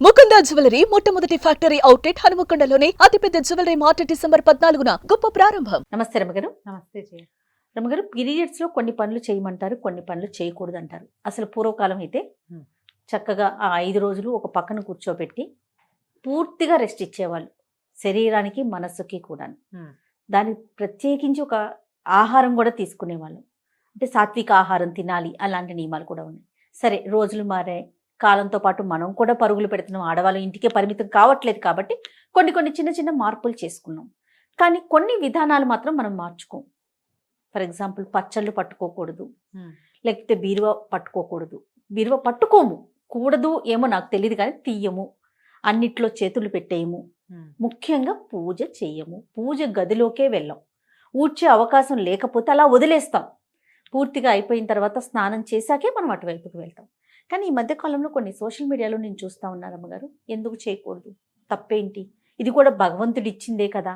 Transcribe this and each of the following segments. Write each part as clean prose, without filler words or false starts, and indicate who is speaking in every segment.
Speaker 1: Mukunda jewellery మొట్టమొదటి factory outlet హనుమకొండలోనే అతిపెద్ద jewellery mart December 14న గొప్ప ప్రారంభం.
Speaker 2: నమస్తే రమగారు.
Speaker 3: నమస్తే జయ.
Speaker 2: రమగారు, పీరియడ్స్ లో కొన్ని పనులు చేయమంటారు, కొన్ని పనులు చేయకూడదు అంటారు. అసలు పూర్వకాలం అయితే చక్కగా ఆ 5 రోజులు ఒక పక్కన కూర్చోబెట్టి పూర్తిగా రెస్ట్ ఇచ్చేవాళ్ళు, శరీరానికి మనస్సుకి కూడా. దానికి ప్రత్యేకించి ఒక ఆహారం కూడా తీసుకునేవాళ్ళు, అంటే సాత్విక ఆహారం తినాలి, అలాంటి నియమాలు కూడా ఉన్నాయి. సరే, రోజులు మారాయి, కాలంతో పాటు మనం కూడా పరుగులు పెడుతున్నాం, ఆడవాళ్ళు ఇంటికే పరిమితం కావట్లేదు కాబట్టి కొన్ని చిన్న చిన్న మార్పులు చేసుకున్నాం. కానీ కొన్ని విధానాలు మాత్రం మనం మార్చుకోం. ఫర్ ఎగ్జాంపుల్, పచ్చళ్ళు పట్టుకోకూడదు, లేకపోతే బీరువా పట్టుకోకూడదు. బీరువా పట్టుకోము, కూడదు ఏమో నాకు తెలియదు, కానీ తీయము, అన్నిట్లో చేతులు పెట్టేయము, ముఖ్యంగా పూజ చెయ్యము, పూజ గదిలోకే వెళ్ళాం. ఊడ్చే అవకాశం లేకపోతే అలా వదిలేస్తాం. పూర్తిగా అయిపోయిన తర్వాత స్నానం చేశాకే మనం అటువైపుకి వెళ్తాం. కానీ ఈ మధ్యకాలంలో కొన్ని సోషల్ మీడియాలో నేను చూస్తూ ఉన్నాను అమ్మగారు, ఎందుకు చేయకూడదు, తప్పేంటి, ఇది కూడా భగవంతుడు ఇచ్చిందే కదా,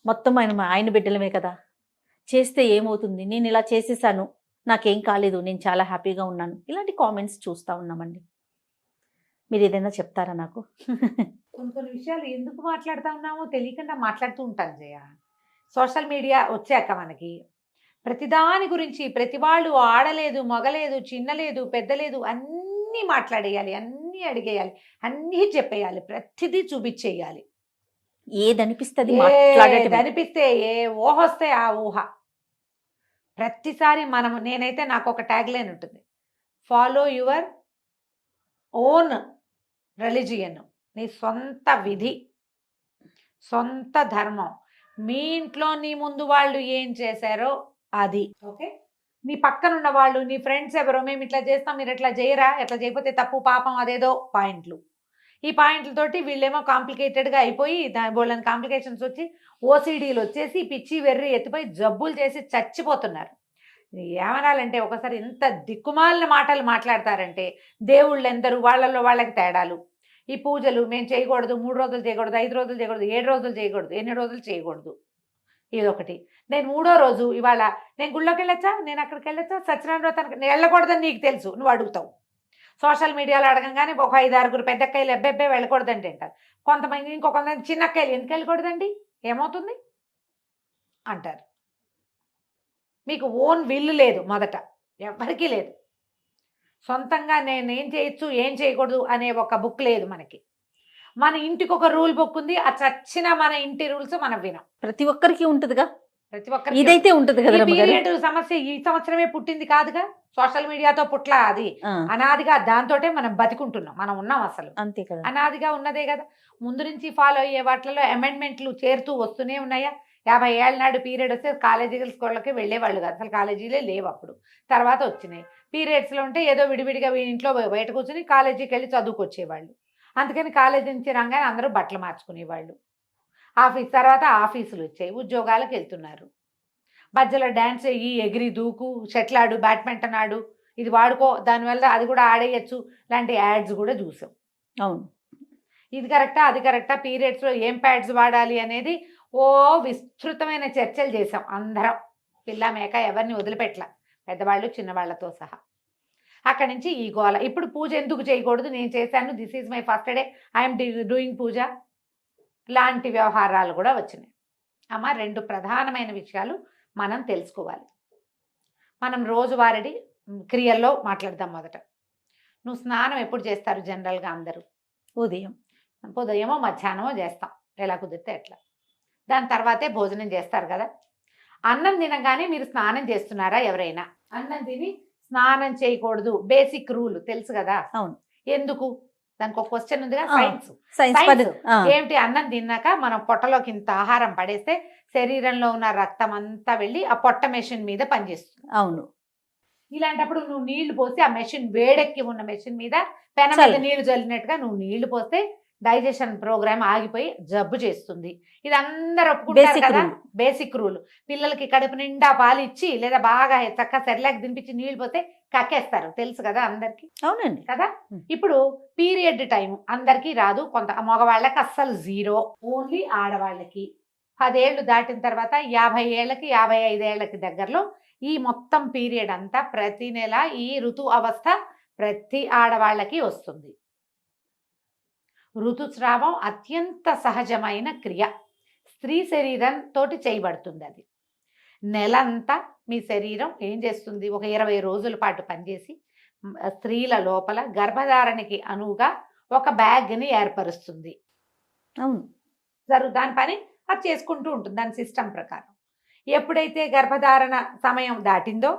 Speaker 2: మొత్తం ఆయన బిడ్డలమే కదా, చేస్తే ఏమవుతుంది, నేను ఇలా చేసేసాను, నాకేం కాలేదు, నేను చాలా హ్యాపీగా ఉన్నాను, ఇలాంటి కామెంట్స్ చూస్తూ ఉన్నామండి. మీరు ఏదైనా చెప్తారా నాకు?
Speaker 3: కొన్ని విషయాలు ఎందుకు మాట్లాడుతూ ఉన్నామో తెలియకుండా మాట్లాడుతూ ఉంటాను జయ. సోషల్ మీడియా వచ్చాక మనకి ప్రతిదాని గురించి ప్రతి వాళ్ళు ఆడలేదు, మగలేదు, చిన్నలేదు, పెద్దలేదు, అన్నీ మాట్లాడేయాలి, అన్నీ అడిగేయాలి, అన్నీ చెప్పేయాలి, ప్రతిదీ చూపించేయాలి.
Speaker 2: ఏదనిపిస్తుంది
Speaker 3: అనిపిస్తే ఏ ఊహ వస్తే ఆ ఊహ. ప్రతిసారి నేనైతే నాకు ఒక ట్యాగ్ లైన్ ఉంటుంది, ఫాలో యువర్ ఓన్ రిలీజియన్. నీ సొంత విధి, సొంత ధర్మం. మీ ఇంట్లో నీ ముందు వాళ్ళు ఏం చేశారో అది ఓకే. నీ పక్కన ఉన్న వాళ్ళు, నీ ఫ్రెండ్స్ ఎవరో, మేము ఇట్లా చేస్తాం, మీరు ఎట్లా చేయరా, ఎట్లా చేయకపోతే తప్పు, పాపం, అదేదో పాయింట్లు. ఈ పాయింట్లతోటి వీళ్ళేమో కాంప్లికేటెడ్గా అయిపోయి బోళ్ళని కాంప్లికేషన్స్ వచ్చి ఓసీడీలు వచ్చేసి పిచ్చి వెర్రి ఎత్తిపోయి జబ్బులు చేసి చచ్చిపోతున్నారు. ఏమనాలంటే ఒకసారి ఎంత దిక్కుమాలిన మాటలు మాట్లాడతారంటే, దేవుళ్ళు ఎందరు, వాళ్ళల్లో వాళ్ళకి తేడాలు. ఈ పూజలు మేము చేయకూడదు, 3 రోజులు చేయకూడదు, 5 రోజులు చేయకూడదు, 7 రోజులు చేయకూడదు, 8 రోజులు చేయకూడదు. ఇదొకటి. నేను 3వ రోజు ఇవాళ నేను గుళ్ళోకి వెళ్ళొచ్చా, నేను అక్కడికి వెళ్ళొచ్చా, సత్యనారాయణ వ్రతానికి నేను వెళ్ళకూడదని నీకు తెలుసు, నువ్వు అడుగుతావు. సోషల్ మీడియాలో అడగంగానే ఒక 5-6 పెద్దక్కయ్యలు ఎబ్బెబ్బే వెళ్ళకూడదండి అంటారు. కొంతమంది ఇంకొంతమంది చిన్నక్కయ్యలు ఎందుకు వెళ్ళకూడదండి, ఏమవుతుంది అంటారు. మీకు ఓన్ విల్లు లేదు, మొదట ఎవరికీ లేదు. సొంతంగా నేను ఏం చేయొచ్చు, ఏం చేయకూడదు అనే ఒక బుక్ లేదు మనకి. మన ఇంటికి ఒక రూల్ బుక్ ఉంది, ఆ చచ్చిన మన ఇంటి రూల్స్ మనం వినం.
Speaker 2: ప్రతి ఒక్కరికి ఉంటుందిగా,
Speaker 3: ప్రతి ఒక్కరికి
Speaker 2: ఇదైతే ఉంటుంది కదా.
Speaker 3: పీరియడ్ సమస్య ఈ సంవత్సరమే పుట్టింది కాదుగా, సోషల్ మీడియాతో పుట్ల, అది అనాదిగా దాంతోటే మనం బతికుంటున్నాం, మనం ఉన్నాం, అసలు
Speaker 2: అంతే కదా,
Speaker 3: అనాదిగా ఉన్నదే కదా. ముందు నుంచి ఫాలో అయ్యే వాటిలో అమెండ్మెంట్లు చేరుతూ వస్తూనే ఉన్నాయా. 50 ఏళ్ళ నాడు పీరియడ్ వస్తే కాలేజీ స్కూళ్ళకి వెళ్ళేవాళ్ళు కాదు, అసలు కాలేజీలే లేవు అప్పుడు, తర్వాత వచ్చినాయి. పీరియడ్స్లో ఉంటే ఏదో విడివిడిగా ఇంట్లో బయట కూర్చొని కాలేజీకి వెళ్ళి చదువుకొచ్చేవాళ్ళు. అందుకని కాలేజీ నుంచి రాగానే అందరూ బట్టలు మార్చుకునేవాళ్ళు. ఆఫీస్ తర్వాత ఆఫీసులు వచ్చాయి, ఉద్యోగాలకు వెళ్తున్నారు. మధ్యలో డ్యాన్స్ అయ్యి, ఎగిరి దూకు, షటిల్ ఆడు, బ్యాడ్మింటన్ ఆడు, ఇది వాడుకో, దానివల్ల అది కూడా ఆడేయచ్చు, లాంటి యాడ్స్ కూడా చూసాం.
Speaker 2: అవును,
Speaker 3: ఇది కరెక్టా, అది కరెక్టా, పీరియడ్స్లో ఏం ప్యాడ్స్ వాడాలి అనేది ఓ విస్తృతమైన చర్చలు చేసాం అందరం, పిల్ల మేక ఎవరిని వదిలిపెట్టల, పెద్దవాళ్ళు చిన్నవాళ్లతో సహా. అక్కడి నుంచి ఈ గోల. ఇప్పుడు పూజ ఎందుకు చేయకూడదు, నేను చేశాను, this is my first day, I'm doing puja లాంటి వ్యవహారాలు కూడా వచ్చినాయి. అమ్మ, 2 ప్రధానమైన విషయాలు మనం తెలుసుకోవాలి. మనం రోజువారీ క్రియల్లో మాట్లాడదాం. మొదట, నువ్వు స్నానం ఎప్పుడు చేస్తారు జనరల్గా అందరూ? ఉదయమో మధ్యాహ్నమో చేస్తాం, ఎలా కుదిరితే ఎట్లా. దాని తర్వాతే భోజనం చేస్తారు కదా. అన్నం తినగానే మీరు స్నానం చేస్తున్నారా ఎవరైనా? అన్నం తిని స్నానం చేయకూడదు, బేసిక్ రూల్ తెలుసు కదా.
Speaker 2: అవును.
Speaker 3: ఎందుకు? దానికి ఒక క్వశ్చన్ ఉందిగా,
Speaker 2: సైన్స్.
Speaker 3: ఏమిటి? అన్నం తిన్నాక మనం పొట్టలోకి ఇంత ఆహారం పడేస్తే శరీరంలో ఉన్న రక్తం అంతా వెళ్ళి ఆ పొట్ట మెషిన్ మీద పనిచేస్తుంది.
Speaker 2: అవును.
Speaker 3: ఇలాంటప్పుడు నువ్వు నీళ్లు పోసి ఆ మెషిన్, వేడెక్కి ఉన్న మెషిన్ మీద పెన మీద నీళ్లు చల్లినట్టుగా నువ్వు నీళ్లు పోస్తే డైజెషన్ ప్రోగ్రామ్ ఆగిపోయి జబ్బు చేస్తుంది. ఇది అందరు ఒప్పుకుంటారు కదా, బేసిక్ రూల్. పిల్లలకి కడుపు నిండా పాలు ఇచ్చి లేదా బాగా చక్కగా సెర్లాక్ తినిపించి నీళ్లు పోతే కక్కేస్తారు, తెలుసు కదా అందరికి.
Speaker 2: అవునండి
Speaker 3: కదా. ఇప్పుడు పీరియడ్ టైం అందరికీ రాదు, కొంత మగవాళ్ళకి అస్సలు 0, ఓన్లీ ఆడవాళ్ళకి. 10 ఏళ్ళు దాటిన తర్వాత 50 ఏళ్ళకి 55 ఏళ్ళకి దగ్గరలో ఈ మొత్తం పీరియడ్ అంతా ప్రతి నెల ఈ ఋతు అవస్థ ప్రతి ఆడవాళ్ళకి వస్తుంది. ఋతుస్రావం అత్యంత సహజమైన క్రియ. స్త్రీ శరీరంతో చేయబడుతుంది అది. నెలంతా మీ శరీరం ఏం చేస్తుంది, ఒక 20 రోజుల పాటు పనిచేసి స్త్రీల లోపల గర్భధారణకి అనువుగా ఒక బ్యాగ్ని ఏర్పరుస్తుంది.
Speaker 2: అవును.
Speaker 3: దాని పని అది చేసుకుంటూ ఉంటుంది దాని సిస్టమ్ ప్రకారం. ఎప్పుడైతే గర్భధారణ సమయం దాటిందో,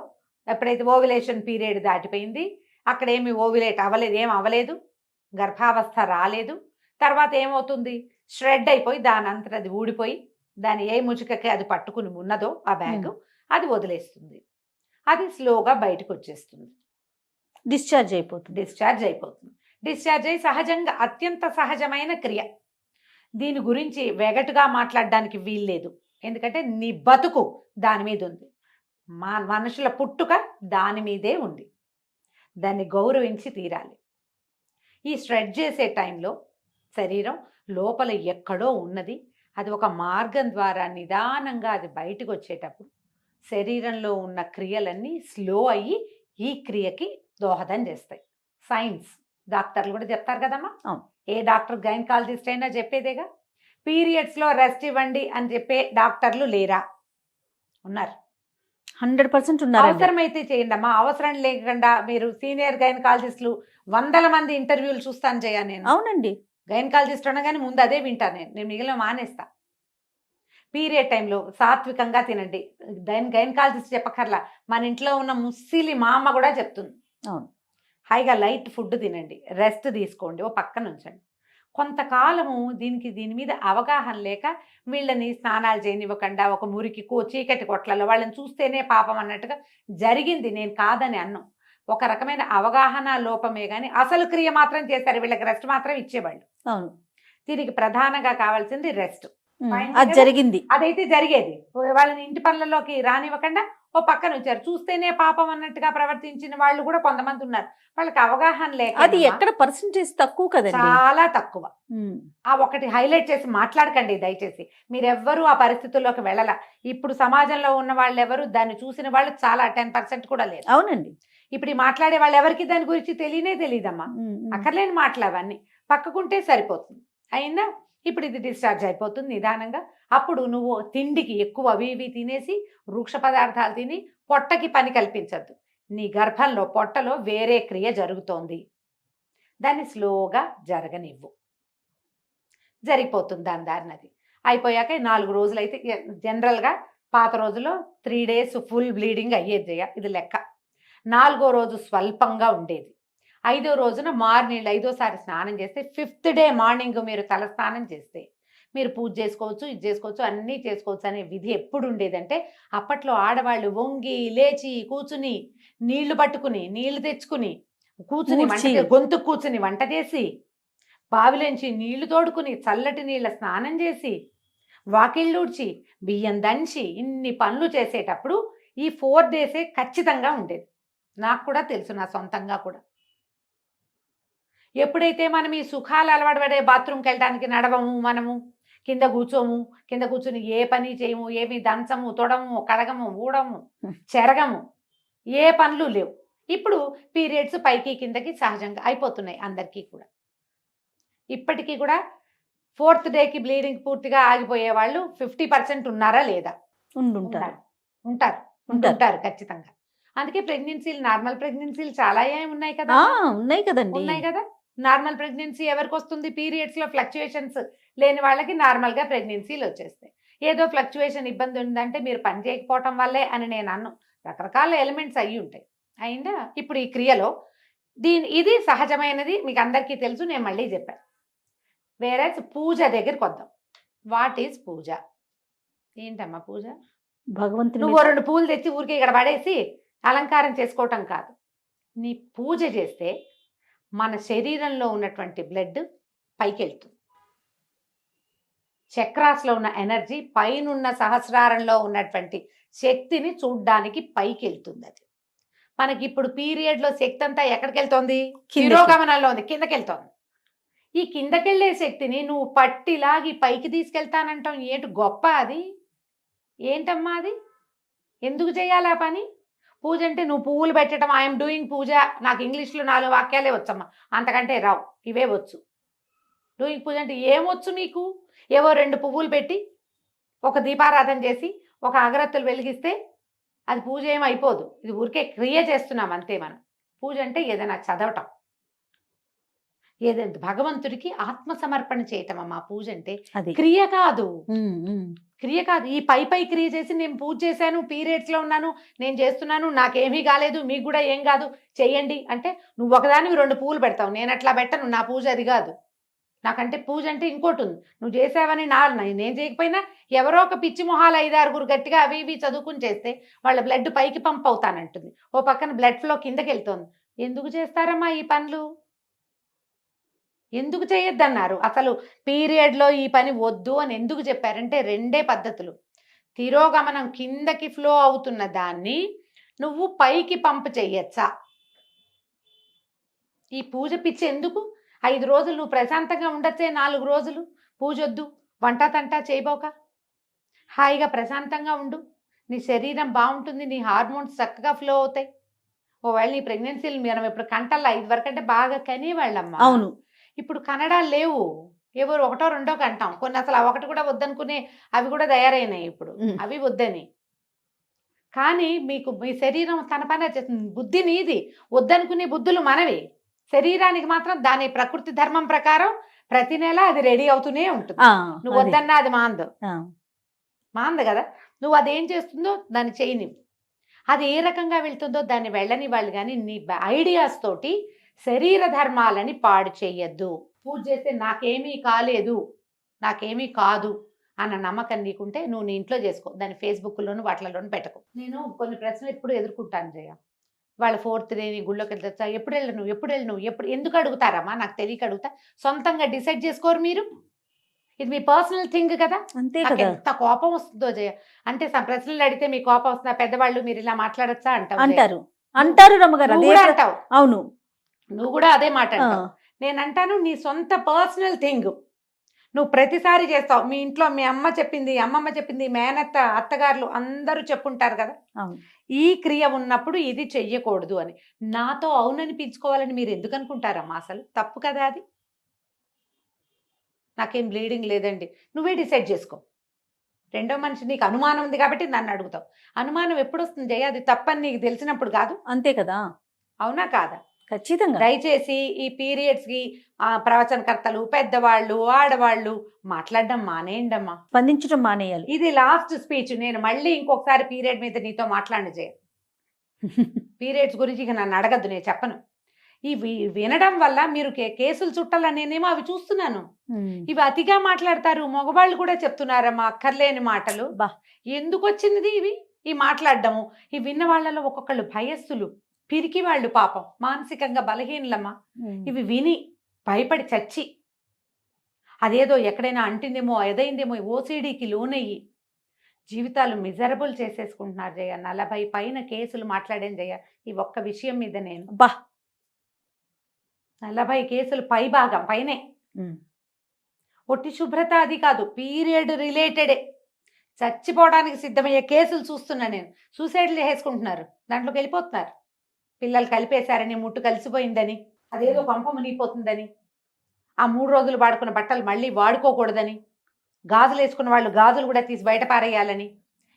Speaker 3: ఎప్పుడైతే ఓవ్యులేషన్ పీరియడ్ దాటిపోయింది, అక్కడ ఏమి ఓవ్యులేట్ అవ్వలేదు, ఏం అవ్వలేదు, గర్భావస్థ రాలేదు, తర్వాత ఏమవుతుంది, షెడ్ అయిపోయి దాని అంతటా అది ఊడిపోయి దాని ఏ ముచుకకి అది పట్టుకుని ఉన్నదో ఆ బ్యాగ్ అది వదిలేస్తుంది. అది స్లోగా బయటకు వచ్చేస్తుంది,
Speaker 2: డిశ్చార్జ్ అయిపోతుంది.
Speaker 3: డిశ్చార్జ్ అయ్యి సహజంగా అత్యంత సహజమైన క్రియ. దీని గురించి వెగటుగా మాట్లాడడానికి వీల్లేదు, ఎందుకంటే నీ బతుకు దాని మీద ఉంది, మనుషుల పుట్టుక దాని మీదే ఉంది, దాన్ని గౌరవించి తీరాలి. ఈ షెడ్ చేసే టైంలో శరీరం లోపల ఎక్కడో ఉన్నది, అది ఒక మార్గం ద్వారా నిదానంగా అది బయటకు వచ్చేటప్పుడు శరీరంలో ఉన్న క్రియలన్నీ స్లో అయ్యి ఈ క్రియకి దోహదం చేస్తాయి. సైన్స్ డాక్టర్లు కూడా చెప్తారు కదమ్మా, ఏ డాక్టర్ గైనకాలజిస్ట్ అయినా చెప్పేదేగా. పీరియడ్స్లో రెస్ట్ ఇవ్వండి అని చెప్పే డాక్టర్లు లేరా? ఉన్నారు,
Speaker 2: 100% ఉన్నారు.
Speaker 3: అవసరమైతే చేయండి అమ్మా, అవసరం లేకుండా మీరు సీనియర్ గైనకాలజిస్టులు 100 మంది ఇంటర్వ్యూలు చూస్తాను చేయా నేను.
Speaker 2: అవునండి,
Speaker 3: గైనకాలజిస్ట్ అనగానే ముందు అదే వింటాను నేను మిగిలిన మానేస్తా. పీరియడ్ టైంలో సాత్వికంగా తినండి, గైనకాలజిస్ట్ చెప్పకర్లా, మన ఇంట్లో ఉన్న ముస్సిలి మా అమ్మ కూడా చెప్తుంది.
Speaker 2: అవును,
Speaker 3: హాయిగా లైట్ ఫుడ్ తినండి, రెస్ట్ తీసుకోండి, ఓ పక్కన ఉంచండి. కొంతకాలము దీని మీద అవగాహన లేక వీళ్ళని స్నానాలు చేయనివ్వకుండా ఒక మురికి చీకటి కొట్లలో వాళ్ళని చూస్తేనే పాపం అన్నట్టుగా జరిగింది. నేను కాదని అన్నం, ఒక రకమైన అవగాహన లోపమే కానీ అసలు క్రియ మాత్రం చేశారు, వీళ్ళకి రెస్ట్ మాత్రం ఇచ్చేవాళ్ళు.
Speaker 2: అవును,
Speaker 3: దీనికి ప్రధానంగా కావాల్సింది రెస్ట్.
Speaker 2: అది జరిగింది,
Speaker 3: అదైతే జరిగేది. వాళ్ళని ఇంటి పనులలోకి రానివ్వకుండా ఓ పక్కన వచ్చారు, చూస్తేనే పాపం అన్నట్టుగా ప్రవర్తించిన వాళ్ళు కూడా కొంతమంది ఉన్నారు. వాళ్ళకి అవగాహన లేక,
Speaker 2: అది ఎక్కడ పర్సెంటేజ్ తక్కువ కదండి,
Speaker 3: చాలా తక్కువ. ఆ ఒకటి హైలైట్ చేసి మాట్లాడకండి దయచేసి, మీరెవ్వరూ ఆ పరిస్థితుల్లోకి వెళ్ళాల. ఇప్పుడు సమాజంలో ఉన్న వాళ్ళు ఎవరు దాన్ని చూసిన వాళ్ళు చాలా 10% కూడా లేదు.
Speaker 2: అవునండి,
Speaker 3: ఇప్పుడు ఈ మాట్లాడే వాళ్ళు ఎవరికి దాని గురించి తెలియదమ్మా. అక్కర్లేని మాటలు అవన్నీ పక్కకుంటే సరిపోతుంది. అయిందా? ఇప్పుడు ఇది డిశ్చార్జ్ అయిపోతుంది నిదానంగా. అప్పుడు నువ్వు తిండికి ఎక్కువ అవి ఇవి తినేసి వృక్ష పదార్థాలు తిని పొట్టకి పని కల్పించద్దు. నీ గర్భంలో పొట్టలో వేరే క్రియ జరుగుతోంది, దాన్ని స్లోగా జరగనివ్వు, జరిగిపోతుంది దాని దారినది. అయిపోయాక 4 రోజులు అయితే జనరల్గా పాత రోజుల్లో 3 days ఫుల్ బ్లీడింగ్ అయ్యేది, ఇది లెక్క. 4వ రోజు స్వల్పంగా ఉండేది. 5వ రోజున మార్నింగ్ 5వసారి స్నానం చేస్తే 5th day మార్నింగ్ మీరు తల స్నానం చేస్తే మీరు పూజ చేసుకోవచ్చు, ఇది చేసుకోవచ్చు, అన్నీ చేసుకోవచ్చు అనే విధి ఎప్పుడు ఉండేదంటే, అప్పట్లో ఆడవాళ్ళు వంగి లేచి కూర్చుని నీళ్లు పట్టుకుని నీళ్లు తెచ్చుకుని కూర్చుని గొంతు కూర్చుని వంట చేసి బావిలోంచి నీళ్లు తోడుకుని చల్లటి నీళ్ళ స్నానం చేసి వాకిళ్ళూడ్చి బియ్యం దంచి ఇన్ని పనులు చేసేటప్పుడు ఈ 4 days ఖచ్చితంగా ఉండేది. నాకు కూడా తెలుసు, నా సొంతంగా కూడా. ఎప్పుడైతే మనం ఈ సుఖాలు అలవాటు పడే బాత్రూమ్కి వెళ్ళడానికి నడవము, మనము కింద కూర్చొని ఏ పని చేయము, ఏమి దంచము, తొడము, కడగము, ఊడము, చెరగము, ఏ పనులు లేవు. ఇప్పుడు పీరియడ్స్ పైకి కిందకి సహజంగా అయిపోతున్నాయి అందరికీ కూడా. ఇప్పటికీ కూడా 4th dayకి బ్లీడింగ్ పూర్తిగా ఆగిపోయే వాళ్ళు 50% ఉన్నారా లేదా? ఉంటారు ఖచ్చితంగా. అందుకే ప్రెగ్నెన్సీలు, నార్మల్ ప్రెగ్నెన్సీలు చాలా ఉన్నాయి కదా, ఉన్నాయి కదా. నార్మల్ ప్రెగ్నెన్సీ ఎవరికి వస్తుంది? పీరియడ్స్లో ఫ్లక్చుయేషన్స్ లేని వాళ్ళకి నార్మల్గా ప్రెగ్నెన్సీలు వచ్చేస్తాయి. ఏదో ఫ్లక్చుయేషన్ ఇబ్బంది ఉందంటే మీరు పని చేయకపోవటం వల్లే అని నేను అన్ను, రకరకాల ఎలిమెంట్స్ అయ్యి ఉంటాయి. అయిందా? ఇప్పుడు ఈ క్రియలో ఇది సహజమైనది, మీకు అందరికీ తెలుసు, నేను మళ్ళీ చెప్పాను. వేరే పూజ దగ్గరికి వద్దాం. వాట్ ఈజ్ పూజ? ఏంటమ్మా పూజ?
Speaker 2: భగవంతుడు
Speaker 3: నువ్వు 2 పూలు తెచ్చి ఊరికి ఇక్కడ పడేసి అలంకారం చేసుకోవటం కాదు. నీ పూజ చేస్తే మన శరీరంలో ఉన్నటువంటి బ్లడ్ పైకి వెళ్తుంది, చక్రాస్లో ఉన్న ఎనర్జీ పైనున్న సహస్రారంలో ఉన్నటువంటి శక్తిని చూడ్డానికి పైకి వెళ్తుంది. అది మనకి ఇప్పుడు పీరియడ్లో శక్తి అంతా ఎక్కడికి వెళ్తోంది? తిరోగమనంలో ఉంది, కిందకి వెళ్తోంది. ఈ కిందకెళ్ళే శక్తిని నువ్వు పట్టిలాగి పైకి తీసుకెళ్తానంటాం ఏంటి గొప్ప? అది ఏంటమ్మా? అది ఎందుకు చేయాలి ఆ పని? పూజ అంటే నువ్వు పువ్వులు పెట్టడం, ఐఎమ్ డూయింగ్ పూజ, నాకు ఇంగ్లీష్లో 4 వాక్యాలే వచ్చమ్మా, అంతకంటే రావు, ఇవే వచ్చు. డూయింగ్ పూజ అంటే ఏమొచ్చు మీకు? ఏవో 2 పువ్వులు పెట్టి ఒక దీపారాధన చేసి ఒక అగరత్తులు వెలిగిస్తే అది పూజ ఏమి అయిపోదు. ఇది ఊరికే క్రియ చేస్తున్నాం అంతే మనం. పూజ అంటే ఏదైనా చదవటం, ఏదైనా భగవంతుడికి ఆత్మ సమర్పణ చేయటం అమ్మా పూజ అంటే.
Speaker 2: అది
Speaker 3: క్రియ కాదు,
Speaker 2: ఉమ్, ఉమ్.
Speaker 3: క్రియ కాదు. ఈ పై క్రియ చేసి నేను పూజ చేశాను, పీరియడ్స్ లో ఉన్నాను, నేను చేస్తున్నాను, నాకేమీ కాలేదు, మీకు కూడా ఏం కాదు, చెయ్యండి అంటే నువ్వు ఒకదానివి 2 పువ్వులు పెడతావు. నేను అట్లా పెట్టను, నా పూజ అది కాదు. నాకంటే పూజ అంటే ఇంకోటి ఉంది. నువ్వు చేసావని నేను చేయకపోయినా ఎవరో ఒక పిచ్చి మొహాలు 5-6 గట్టిగా అవి ఇవి చదువుకుని చేస్తే వాళ్ళ బ్లడ్ పైకి పంప్ అవుతానంటుంది, ఓ పక్కన బ్లడ్ ఫ్లో కిందకి వెళ్తోంది. ఎందుకు చేస్తారమ్మా ఈ పనులు? ఎందుకు చేయొద్దన్నారు? అసలు పీరియడ్లో ఈ పని వద్దు అని ఎందుకు చెప్పారంటే 2 పద్ధతులు. తిరోగమనం కిందకి ఫ్లో అవుతున్న దాన్ని నువ్వు పైకి పంప్ చెయ్యొచ్చా? ఈ పూజ పిచ్చి ఎందుకు? 5 రోజులు నువ్వు ప్రశాంతంగా ఉండొచ్చే, 4 రోజులు పూజొద్దు, వంట తంటా చేయబోక హాయిగా ప్రశాంతంగా ఉండు, నీ శరీరం బాగుంటుంది, నీ హార్మోన్స్ చక్కగా ఫ్లో అవుతాయి. ఒకవేళ నీ ప్రెగ్నెన్సీలు మనం ఇప్పుడు కంటల్లా 5 వరకు అంటే బాగా కనేవాళ్ళమ్మా.
Speaker 2: అవును.
Speaker 3: ఇప్పుడు కనడాలు లేవు, ఎవరు 1, 2 కంటాం. కొన్ని అసలు ఆ 1 కూడా వద్దనుకునే అవి కూడా తయారైనాయి ఇప్పుడు, అవి వద్దని. కానీ మీకు మీ శరీరం తన పని చేస్తుంది. బుద్ధి నీది, వద్దనుకునే బుద్ధులు మనవి. శరీరానికి మాత్రం దాని ప్రకృతి ధర్మం ప్రకారం ప్రతి నెల అది రెడీ అవుతూనే ఉంటుంది. నువ్వు వద్దన్నా అది మాంద కదా. నువ్వు అదేం చేస్తుందో దాన్ని చేయని, అది ఏ రకంగా వెళ్తుందో దాన్ని వెళ్ళని వాళ్ళు. కానీ నీ ఐడియాస్ తోటి శరీర ధర్మాలని పాడు చెయ్యొద్దు. పూజ చేస్తే నాకేమీ కాలేదు, నాకేమీ కాదు అన్న నమ్మకం నీకుంటే నువ్వు నీ ఇంట్లో చేసుకో, దాన్ని ఫేస్బుక్లోను వాటిలోనూ పెట్టకు. నేను కొన్ని ప్రశ్నలు ఎప్పుడు ఎదుర్కొంటాను జయ. వాళ్ళ 4th డే గుళ్ళోకి వెళ్తా, ఎప్పుడు వెళ్ళను ఎందుకు అడుగుతారమ్మా? నాకు తెలియక అడుగుతా. సొంతంగా డిసైడ్ చేసుకోరు మీరు? ఇది మీ పర్సనల్ థింగ్ కదా.
Speaker 2: అంతే
Speaker 3: నాకు
Speaker 2: కదా
Speaker 3: ఎంత కోపం వస్తుందో జయ. అంటే ప్రశ్నలు అడిగితే మీ కోపం వస్తుందా? పెద్దవాళ్ళు మీరు ఇలా మాట్లాడచ్చా అంటావు,
Speaker 2: అంటారు రమ్మగారు.
Speaker 3: నువ్వు
Speaker 2: అదే
Speaker 3: కూడా అంటావు.
Speaker 2: అవును,
Speaker 3: నువ్వు కూడా అదే మాట అంటావు. నేను అంటాను నీ సొంత పర్సనల్ థింగ్ నువ్వు ప్రతిసారి చేస్తావు. మీ ఇంట్లో మీ అమ్మ చెప్పింది, అమ్మమ్మ చెప్పింది, మేనత్త, అత్తగారులు అందరూ చెప్పుంటారు కదా,
Speaker 2: అవును.
Speaker 3: ఈ క్రియ ఉన్నప్పుడు ఇది చెయ్యకూడదు అని. నాతో అవుననిపించుకోవాలని మీరు ఎందుకు అనుకుంటారమ్మా? అసలు తప్పు కదా అది. నాకేం బ్లీడింగ్ లేదండి, నువ్వే డిసైడ్ చేసుకో. రెండో మనిషి నీకు అనుమానం ఉంది కాబట్టి నన్ను అడుగుతావు. అనుమానం ఎప్పుడు వస్తుంది జయ? అది తప్పని నీకు తెలిసినప్పుడు కాదు.
Speaker 2: అంతే కదా.
Speaker 3: అవునా కాదా?
Speaker 2: ఖచ్చితంగా.
Speaker 3: దయచేసి ఈ పీరియడ్స్కి ప్రవచనకర్తలు, పెద్దవాళ్ళు, ఆడవాళ్ళు మాట్లాడడం మానేయండమ్మా,
Speaker 2: స్పందించడం మానేయాలి.
Speaker 3: ఇది లాస్ట్ స్పీచ్. నేను మళ్ళీ ఇంకొకసారి పీరియడ్ మీద నీతో మాట్లాడి చేయ. పీరియడ్స్ గురించి ఇక నన్ను అడగద్దు, నేను చెప్పను. ఇవి వినడం వల్ల మీరు కేసులు చుట్టాలనేనేమో అవి చూస్తున్నాను. ఇవి అతిగా మాట్లాడతారు, మగవాళ్ళు కూడా చెప్తున్నారమ్మా అక్కర్లేని మాటలు. ఎందుకు వచ్చింది ఇవి ఈ మాట్లాడడము? ఇవి విన్న వాళ్ళలో ఒక్కొక్కళ్ళు భయస్థులు, పిరికి వాళ్ళు, పాపం మానసికంగా బలహీనలమ్మా. ఇవి విని భయపడి చచ్చి అదేదో ఎక్కడైనా అంటిందేమో, ఏదైందేమో, ఓసిడీకి లోనయ్యి జీవితాలు మిజరబుల్ చేసేసుకుంటున్నారు జయ. 40 పైన కేసులు మాట్లాడాను జయ ఈ ఒక్క విషయం మీద. నేను 40 కేసులు భాగం పైనే. ఒట్టి శుభ్రత అది కాదు, పీరియడ్ రిలేటెడే చచ్చిపోవడానికి సిద్ధమయ్యే కేసులు చూస్తున్నా నేను. సూసైడ్లు చేసుకుంటున్నారు, దాంట్లోకి వెళ్ళిపోతున్నారు. పిల్లలు కలిపేశారని, ముట్టు కలిసిపోయిందని, అదేదో పంప మునిగిపోతుందని, ఆ 3 రోజులు వాడుకున్న బట్టలు మళ్ళీ వాడుకోకూడదని, గాజులు వేసుకున్న వాళ్ళు గాజులు కూడా తీసి బయట పారేయాలని,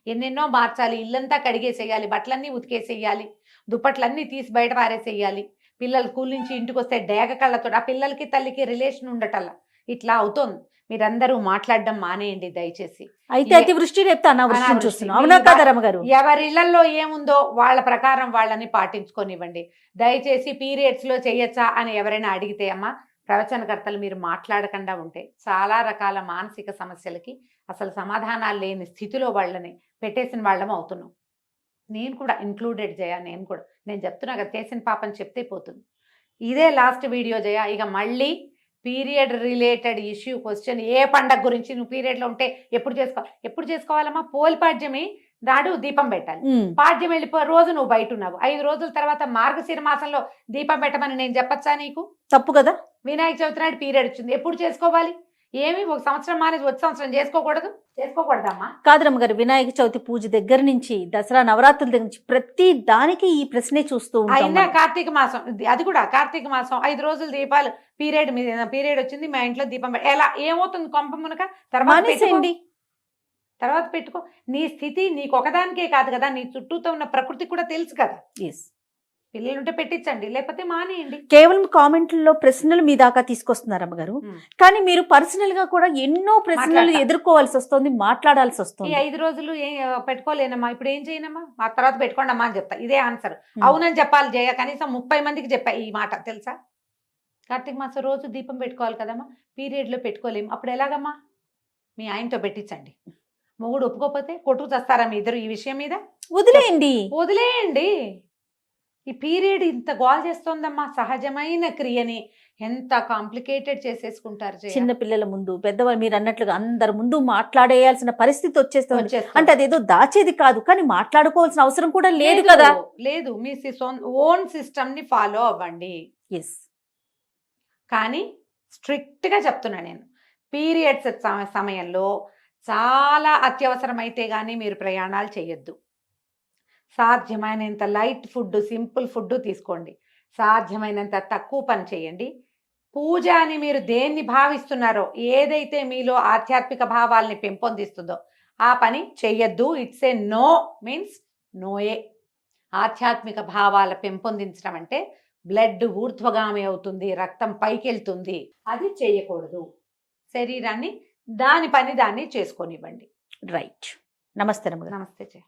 Speaker 3: ఎన్నెన్నో మార్చాలి, ఇల్లంతా కడిగేసేయాలి, బట్టలన్నీ ఉతికేసేయాలి, దుప్పట్లన్నీ తీసి బయట పారేసేయాలి, పిల్లలు స్కూల్ నుంచి ఇంటికి వస్తే డేగ కళ్ళతో ఆ పిల్లలకి తల్లికి రిలేషన్ ఉండటల్లా ఇట్లా అవుతోంది. మీరందరూ మాట్లాడడం మానేయండి దయచేసి.
Speaker 2: అయితే అతివృష్టి రేపు అనావృష్టి చూస్తున్నాం. అవునా కదా రమ్మగారు?
Speaker 3: ఎవరి ఇళ్లలో ఏముందో వాళ్ళ ప్రకారం వాళ్ళని పాటించుకోనివ్వండి దయచేసి. పీరియడ్స్ లో చేయొచ్చా అని ఎవరైనా అడిగితే అమ్మా, ప్రవచనకర్తలు మీరు మాట్లాడకుండా ఉంటే చాలా రకాల మానసిక సమస్యలకి అసలు సమాధానాలు లేని స్థితిలో వాళ్ళని పెట్టేసిన వాళ్ళం అవుతున్నాం. నేను కూడా ఇంక్లూడెడ్ జయ. నేను చెప్తున్నా కదా, చేసిన పాపని చెప్తే పోతుంది. ఇదే లాస్ట్ వీడియో జయ. ఇక మళ్ళీ పీరియడ్ రిలేటెడ్ ఇష్యూ క్వశ్చన్, ఏ పండగ గురించి నువ్వు పీరియడ్లో ఉంటే ఎప్పుడు చేసుకోవాలమ్మా? పోలిపాడ్యమి నాడు దీపం పెట్టాలి. పాడ్యం వెళ్ళిపో రోజు నువ్వు బయట ఉన్నావు, 5 రోజుల తర్వాత మార్గశిర మాసంలో దీపం పెట్టమని నేను చెప్పచ్చా నీకు?
Speaker 2: తప్పు కదా.
Speaker 3: వినాయక చవితి నాడు పీరియడ్ వచ్చింది, ఎప్పుడు చేసుకోవాలి? ఏమి ఒక సంవత్సరం మానేసి వచ్చే సంవత్సరం చేసుకోకూడదమ్మా.
Speaker 2: కాదు రమ్మగారు, వినాయక చవితి పూజ దగ్గర నుంచి దసరా నవరాత్రుల దగ్గర నుంచి ప్రతి దానికి ఈ ప్రశ్నే చూస్తూ ఉంటాం
Speaker 3: అయినా
Speaker 2: మనం.
Speaker 3: కార్తీక మాసం, అది కూడా కార్తీక మాసం 5 రోజులు దీపాలు పీరియడ్ వచ్చింది మా ఇంట్లో దీపం ఎలా ఏమవుతుంది కొంప మునక
Speaker 2: మానేసేయండి.
Speaker 3: తర్వాత పెట్టుకో. నీ స్థితి నీకు ఒకదానికే కాదు కదా, నీ చుట్టూతో ఉన్న ప్రకృతి కూడా తెలుసు కదా.
Speaker 2: ఎస్,
Speaker 3: పిల్లలుంటే పెట్టించండి, లేకపోతే మానేయండి.
Speaker 2: కేవలం కామెంట్లలో ప్రశ్నలు మీ దాకా తీసుకొస్తున్నారు అమ్మగారు, కానీ మీరు పర్సనల్ గా కూడా ఎన్నో ప్రశ్నలు
Speaker 3: మాట్లాడతా.
Speaker 2: ఎదుర్కోవాల్సి వస్తుంది, మాట్లాడాల్సి
Speaker 3: ఈ
Speaker 2: వస్తుంది.
Speaker 3: 5 రోజులు పెట్టుకోలేనమ్మా, ఇప్పుడు ఏం చేయనమ్మా, ఆ తర్వాత పెట్టుకోండి అమ్మా అని చెప్తా. ఇదే ఆన్సర్. అవునని చెప్పాలి జయ, కనీసం 30 మందికి చెప్పా ఈ మాట, తెలుసా? కార్తీక మాసం రోజు దీపం పెట్టుకోవాలి కదమ్మా, పీరియడ్లో పెట్టుకోలేము, అప్పుడు ఎలాగమ్మా? మీ ఆయనతో పెట్టించండి. మొగుడు ఒప్పుకోకపోతే కొట్టుకు చేస్తారా మీ ఇద్దరు ఈ విషయం మీద? వదిలేయండి. ఈ పీరియడ్ ఇంత గోల్ చేస్తోందమ్మా, సహజమైన క్రియని ఎంత కాంప్లికేటెడ్ చేసేసుకుంటారు.
Speaker 2: చిన్న పిల్లల ముందు, పెద్దవాళ్ళు మీరు అన్నట్లుగా అందరి ముందు మాట్లాడేయాల్సిన పరిస్థితి వచ్చేస్తుంది. అంటే అదేదో దాచేది కాదు, కానీ మాట్లాడుకోవాల్సిన అవసరం కూడా లేదు కదా.
Speaker 3: లేదు, మీ ఓన్ సిస్టమ్ ని ఫాలో అవ్వండి.
Speaker 2: ఎస్,
Speaker 3: కానీ స్ట్రిక్ట్ గా చెప్తున్నా నేను, పీరియడ్స్ సమయంలో చాలా అత్యవసరమైతే కానీ మీరు ప్రయాణాలు చేయొద్దు. సాధ్యమైనంత లైట్ ఫుడ్, సింపుల్ ఫుడ్ తీసుకోండి. సాధ్యమైనంత తక్కువ పని చేయండి. పూజ అని మీరు దేన్ని భావిస్తున్నారో, ఏదైతే మీలో ఆధ్యాత్మిక భావాల్ని పెంపొందిస్తుందో ఆ పని చెయ్యొద్దు. ఇట్స్ ఏ నో మీన్స్ నోయే. ఆధ్యాత్మిక భావాల పెంపొందించడం అంటే బ్లడ్ ఊర్ధ్వగామి అవుతుంది, రక్తం పైకి వెళ్తుంది, అది చేయకూడదు. శరీరాన్ని దాని పని దాన్ని చేసుకొనివ్వండి.
Speaker 2: రైట్. నమస్తే.
Speaker 3: నమస్తే.